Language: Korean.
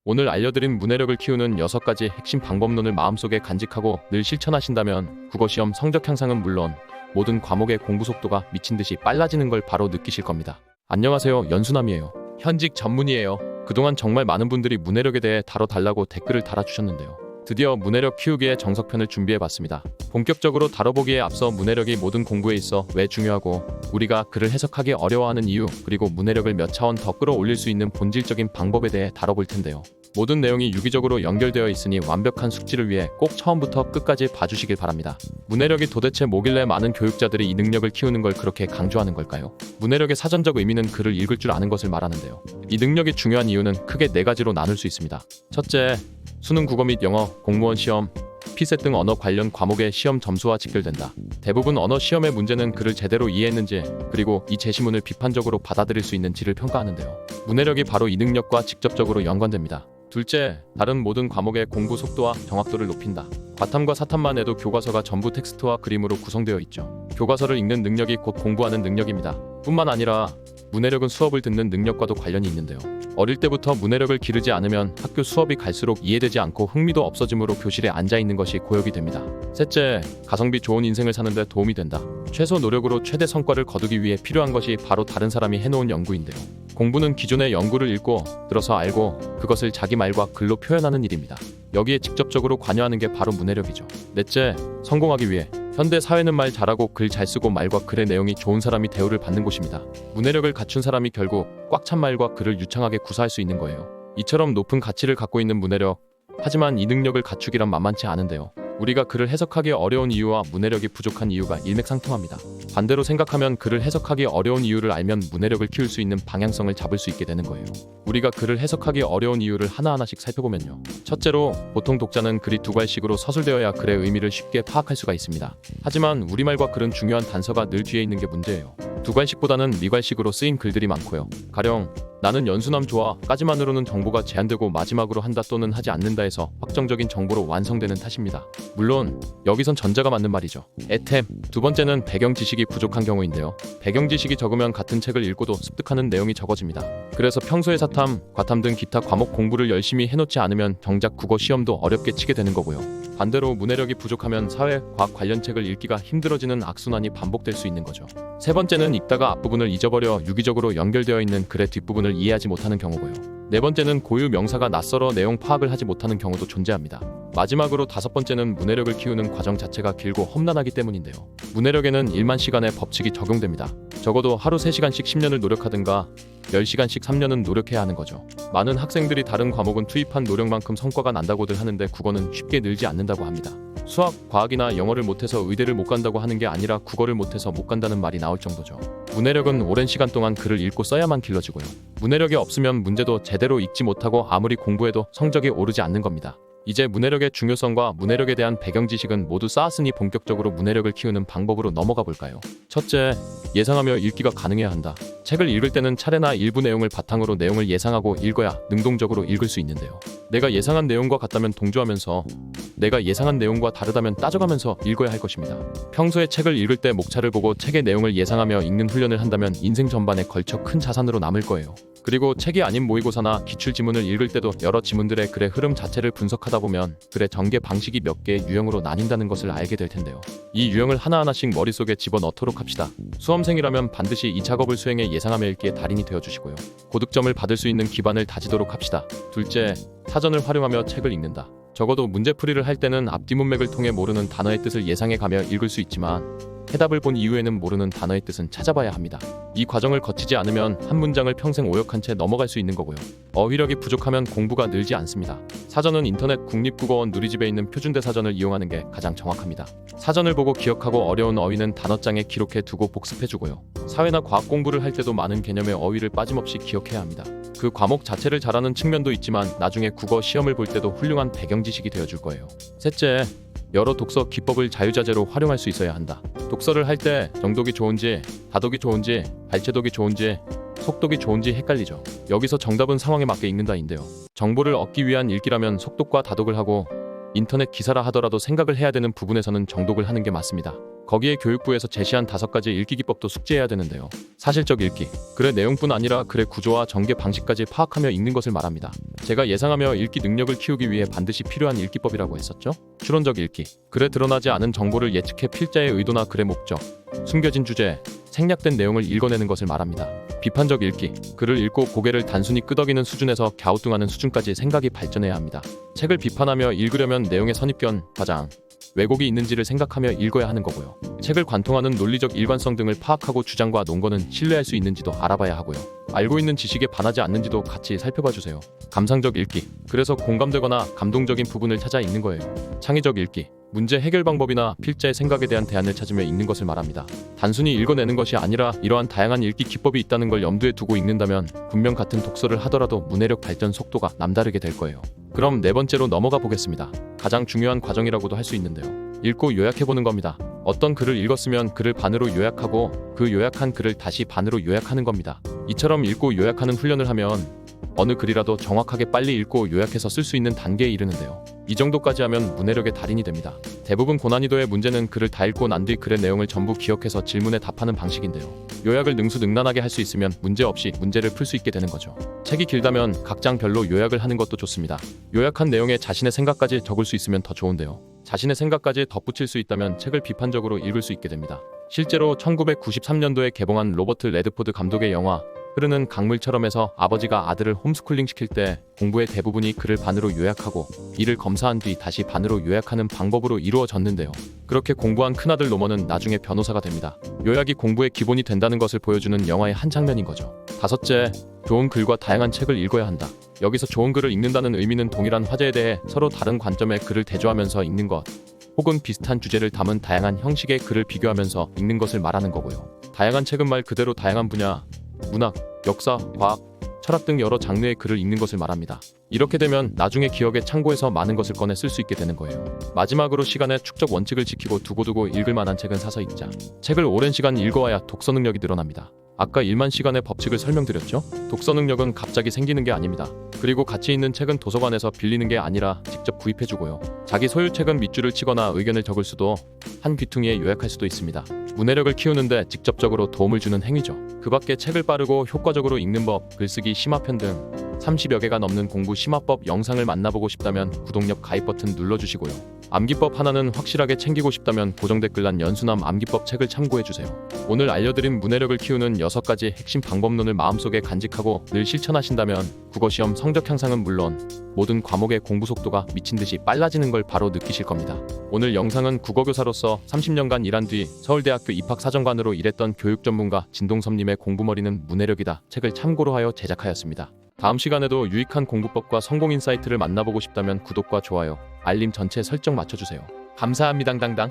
오늘 알려드린 문해력을 키우는 6가지 핵심 방법론을 마음속에 간직하고 늘 실천하신다면 국어시험 성적 향상은 물론 모든 과목의 공부 속도가 미친듯이 빨라지는 걸 바로 느끼실 겁니다. 안녕하세요, 연수남이에요. 현직 전문의예요. 그동안 정말 많은 분들이 문해력에 대해 다뤄달라고 댓글을 달아주셨는데요. 드디어 문해력 키우기의 정석편을 준비해봤습니다. 본격적으로 다뤄보기에 앞서 문해력이 모든 공부에 있어 왜 중요하고 우리가 그를 해석하기 어려워하는 이유, 그리고 문해력을 몇 차원 더 끌어올릴 수 있는 본질적인 방법에 대해 다뤄볼 텐데요. 모든 내용이 유기적으로 연결되어 있으니 완벽한 숙지를 위해 꼭 처음부터 끝까지 봐주시길 바랍니다. 문해력이 도대체 뭐길래 많은 교육자들이 이 능력을 키우는 걸 그렇게 강조하는 걸까요? 문해력의 사전적 의미는 글을 읽을 줄 아는 것을 말하는데요. 이 능력이 중요한 이유는 크게 4가지로 나눌 수 있습니다. 첫째, 수능, 국어 및 영어, 공무원 시험, 피셋 등 언어 관련 과목의 시험 점수와 직결된다. 대부분 언어 시험의 문제는 글을 제대로 이해했는지, 그리고 이 제시문을 비판적으로 받아들일 수 있는지를 평가하는데요. 문해력이 바로 이 능력과 직접적으로 연관됩니다. 둘째, 다른 모든 과목의 공부 속도와 정확도를 높인다. 과탐과 사탐만 해도 교과서가 전부 텍스트와 그림으로 구성되어 있죠. 교과서를 읽는 능력이 곧 공부하는 능력입니다. 뿐만 아니라 문해력은 수업을 듣는 능력과도 관련이 있는데요. 어릴 때부터 문해력을 기르지 않으면 학교 수업이 갈수록 이해되지 않고 흥미도 없어지므로 교실에 앉아있는 것이 고역이 됩니다. 셋째, 가성비 좋은 인생을 사는 데 도움이 된다. 최소 노력으로 최대 성과를 거두기 위해 필요한 것이 바로 다른 사람이 해놓은 연구인데요. 공부는 기존의 연구를 읽고 들어서 알고 그것을 자기 말과 글로 표현하는 일입니다. 여기에 직접적으로 관여하는 게 바로 문해력이죠. 넷째, 성공하기 위해. 현대 사회는 말 잘하고 글 잘 쓰고 말과 글의 내용이 좋은 사람이 대우를 받는 곳입니다. 문해력을 갖춘 사람이 결국 꽉 찬 말과 글을 유창하게 구사할 수 있는 거예요. 이처럼 높은 가치를 갖고 있는 문해력. 하지만 이 능력을 갖추기란 만만치 않은데요. 우리가 글을 해석하기 어려운 이유와 문해력이 부족한 이유가 일맥상통합니다. 반대로 생각하면 글을 해석하기 어려운 이유를 알면 문해력을 키울 수 있는 방향성을 잡을 수 있게 되는 거예요. 우리가 글을 해석하기 어려운 이유를 하나하나씩 살펴보면요. 첫째로, 보통 독자는 글이 2괄식으로 서술되어야 글의 의미를 쉽게 파악할 수가 있습니다. 하지만 우리말과 글은 중요한 단서가 늘 뒤에 있는 게 문제예요. 2괄식보다는 미괄식으로 쓰인 글들이 많고요. 가령 나는 연수남 좋아 까지만으로는 정보가 제한되고 마지막으로 한다 또는 하지 않는다에서 확정적인 정보로 완성되는 탓입니다. 물론 여기선 전자가 맞는 말이죠. 애템. 두 번째는 배경 지식이 부족한 경우인데요. 배경 지식이 적으면 같은 책을 읽고도 습득하는 내용이 적어집니다. 그래서 평소에 사탐, 과탐 등 기타 과목 공부를 열심히 해놓지 않으면 정작 국어 시험도 어렵게 치게 되는 거고요. 반대로 문해력이 부족하면 사회, 과학 관련 책을 읽기가 힘들어지는 악순환이 반복될 수 있는 거죠. 세 번째는 읽다가 앞부분을 잊어버려 유기적으로 연결되어 있는 글의 뒷부분을 이해하지 못하는 경우고요. 네 번째는 고유 명사가 낯설어 내용 파악을 하지 못하는 경우도 존재합니다. 마지막으로 5번째는 문해력을 키우는 과정 자체가 길고 험난하기 때문인데요. 문해력에는 1만 시간의 법칙이 적용됩니다. 적어도 하루 3시간씩 10년을 노력하든가 10시간씩 3년은 노력해야 하는 거죠. 많은 학생들이 다른 과목은 투입한 노력만큼 성과가 난다고들 하는데 국어는 쉽게 늘지 않는다고 합니다. 수학, 과학이나 영어를 못해서 의대를 못 간다고 하는 게 아니라 국어를 못해서 못 간다는 말이 나올 정도죠. 문해력은 오랜 시간 동안 글을 읽고 써야만 길러지고요. 문해력이 없으면 문제도 제대로 읽지 못하고 아무리 공부해도 성적이 오르지 않는 겁니다. 이제 문해력의 중요성과 문해력에 대한 배경 지식은 모두 쌓았으니 본격적으로 문해력을 키우는 방법으로 넘어가 볼까요? 첫째, 예상하며 읽기가 가능해야 한다. 책을 읽을 때는 차례나 일부 내용을 바탕으로 내용을 예상하고 읽어야 능동적으로 읽을 수 있는데요. 내가 예상한 내용과 같다면 동조하면서, 내가 예상한 내용과 다르다면 따져가면서 읽어야 할 것입니다. 평소에 책을 읽을 때 목차를 보고 책의 내용을 예상하며 읽는 훈련을 한다면 인생 전반에 걸쳐 큰 자산으로 남을 거예요. 그리고 책이 아닌 모의고사나 기출지문을 읽을 때도 여러 지문들의 글의 흐름 자체를 분석하다 보면 글의 전개 방식이 몇 개의 유형으로 나뉜다는 것을 알게 될 텐데요. 이 유형을 하나하나씩 머릿속에 집어넣도록 합시다. 수험생이라면 반드시 이 작업을 수행해 예상하며 읽기의 달인이 되어주시고요. 고득점을 받을 수 있는 기반을 다지도록 합시다. 둘째, 사전을 활용하며 책을 읽는다. 적어도 문제풀이를 할 때는 앞뒤 문맥을 통해 모르는 단어의 뜻을 예상해가며 읽을 수 있지만 해답을 본 이후에는 모르는 단어의 뜻은 찾아봐야 합니다. 이 과정을 거치지 않으면 한 문장을 평생 오역한 채 넘어갈 수 있는 거고요. 어휘력이 부족하면 공부가 늘지 않습니다. 사전은 인터넷 국립국어원 누리집에 있는 표준대사전을 이용하는 게 가장 정확합니다. 사전을 보고 기억하고 어려운 어휘는 단어장에 기록해 두고 복습해주고요. 사회나 과학 공부를 할 때도 많은 개념의 어휘를 빠짐없이 기억해야 합니다. 그 과목 자체를 잘하는 측면도 있지만 나중에 국어 시험을 볼 때도 훌륭한 배경 지식이 되어줄 거예요. 셋째, 여러 독서 기법을 자유자재로 활용할 수 있어야 한다. 독서를 할 때 정독이 좋은지, 다독이 좋은지, 발췌독이 좋은지, 속독이 좋은지 헷갈리죠. 여기서 정답은 상황에 맞게 읽는다인데요. 정보를 얻기 위한 읽기라면 속독과 다독을 하고 인터넷 기사라 하더라도 생각을 해야 되는 부분에서는 정독을 하는 게 맞습니다. 거기에 교육부에서 제시한 5가지 읽기 기법도 숙지해야 되는데요. 사실적 읽기, 글의 내용뿐 아니라 글의 구조와 전개 방식까지 파악하며 읽는 것을 말합니다. 제가 예상하며 읽기 능력을 키우기 위해 반드시 필요한 읽기법이라고 했었죠? 추론적 읽기, 글에 드러나지 않은 정보를 예측해 필자의 의도나 글의 목적, 숨겨진 주제, 생략된 내용을 읽어내는 것을 말합니다. 비판적 읽기, 글을 읽고 고개를 단순히 끄덕이는 수준에서 갸우뚱하는 수준까지 생각이 발전해야 합니다. 책을 비판하며 읽으려면 내용의 선입견, 과장, 왜곡이 있는지를 생각하며 읽어야 하는 거고요. 책을 관통하는 논리적 일관성 등을 파악하고 주장과 논거는 신뢰할 수 있는지도 알아봐야 하고요. 알고 있는 지식에 반하지 않는지도 같이 살펴봐 주세요. 감상적 읽기, 그래서 공감되거나 감동적인 부분을 찾아 읽는 거예요. 창의적 읽기, 문제 해결 방법이나 필자의 생각에 대한 대안을 찾으며 읽는 것을 말합니다. 단순히 읽어내는 것이 아니라 이러한 다양한 읽기 기법이 있다는 걸 염두에 두고 읽는다면 분명 같은 독서를 하더라도 문해력 발전 속도가 남다르게 될 거예요. 그럼 4번째로 넘어가 보겠습니다. 가장 중요한 과정이라고도 할 수 있는데요. 읽고 요약해보는 겁니다. 어떤 글을 읽었으면 글을 반으로 요약하고 그 요약한 글을 다시 반으로 요약하는 겁니다. 이처럼 읽고 요약하는 훈련을 하면 어느 글이라도 정확하게 빨리 읽고 요약해서 쓸 수 있는 단계에 이르는데요. 이 정도까지 하면 문해력의 달인이 됩니다. 대부분 고난이도의 문제는 글을 다 읽고 난 뒤 글의 내용을 전부 기억해서 질문에 답하는 방식인데요. 요약을 능수능란하게 할 수 있으면 문제없이 문제를 풀 수 있게 되는 거죠. 책이 길다면 각 장별로 요약을 하는 것도 좋습니다. 요약한 내용에 자신의 생각까지 적을 수 있으면 더 좋은데요. 자신의 생각까지 덧붙일 수 있다면 책을 비판적으로 읽을 수 있게 됩니다. 실제로 1993년도에 개봉한 로버트 레드포드 감독의 영화 흐르는 강물처럼에서 아버지가 아들을 홈스쿨링 시킬 때 공부의 대부분이 글을 반으로 요약하고 이를 검사한 뒤 다시 반으로 요약하는 방법으로 이루어졌는데요. 그렇게 공부한 큰아들 노먼은 나중에 변호사가 됩니다. 요약이 공부의 기본이 된다는 것을 보여주는 영화의 한 장면인 거죠. 5째, 좋은 글과 다양한 책을 읽어야 한다. 여기서 좋은 글을 읽는다는 의미는 동일한 화제에 대해 서로 다른 관점의 글을 대조하면서 읽는 것, 혹은 비슷한 주제를 담은 다양한 형식의 글을 비교하면서 읽는 것을 말하는 거고요. 다양한 책은 말 그대로 다양한 분야, 문학, 역사, 과학, 철학 등 여러 장르의 글을 읽는 것을 말합니다. 이렇게 되면 나중에 기억에 참고해서 많은 것을 꺼내 쓸 수 있게 되는 거예요. 마지막으로 시간의 축적 원칙을 지키고 두고두고 읽을 만한 책은 사서 읽자. 책을 오랜 시간 읽어와야 독서 능력이 늘어납니다. 아까 1만 시간의 법칙을 설명드렸죠? 독서 능력은 갑자기 생기는 게 아닙니다. 그리고 가치 있는 책은 도서관에서 빌리는 게 아니라 직접 구입해주고요. 자기 소유 책은 밑줄을 치거나 의견을 적을 수도, 한 귀퉁이에 요약할 수도 있습니다. 문해력을 키우는데 직접적으로 도움을 주는 행위죠. 그 밖에 책을 빠르고 효과적으로 읽는 법, 글쓰기 심화편 등 30여 개가 넘는 공부 심화법 영상을 만나보고 싶다면 구독력 가입 버튼 눌러주시고요. 암기법 하나는 확실하게 챙기고 싶다면 고정 댓글란 연수남 암기법 책을 참고해주세요. 오늘 알려드린 문해력을 키우는 6가지 핵심 방법론을 마음속에 간직하고 늘 실천하신다면 국어시험 성적 향상은 물론 모든 과목의 공부 속도가 미친듯이 빨라지는 걸 바로 느끼실 겁니다. 오늘 영상은 국어교사로서 30년간 일한 뒤 서울대학교 입학사정관으로 일했던 교육전문가 진동섭님의 공부머리는 문해력이다 책을 참고로 하여 제작하였습니다. 다음 시간에도 유익한 공부법과 성공 인사이트를 만나보고 싶다면 구독과 좋아요, 알림 전체 설정 맞춰주세요. 감사합니다. 당당.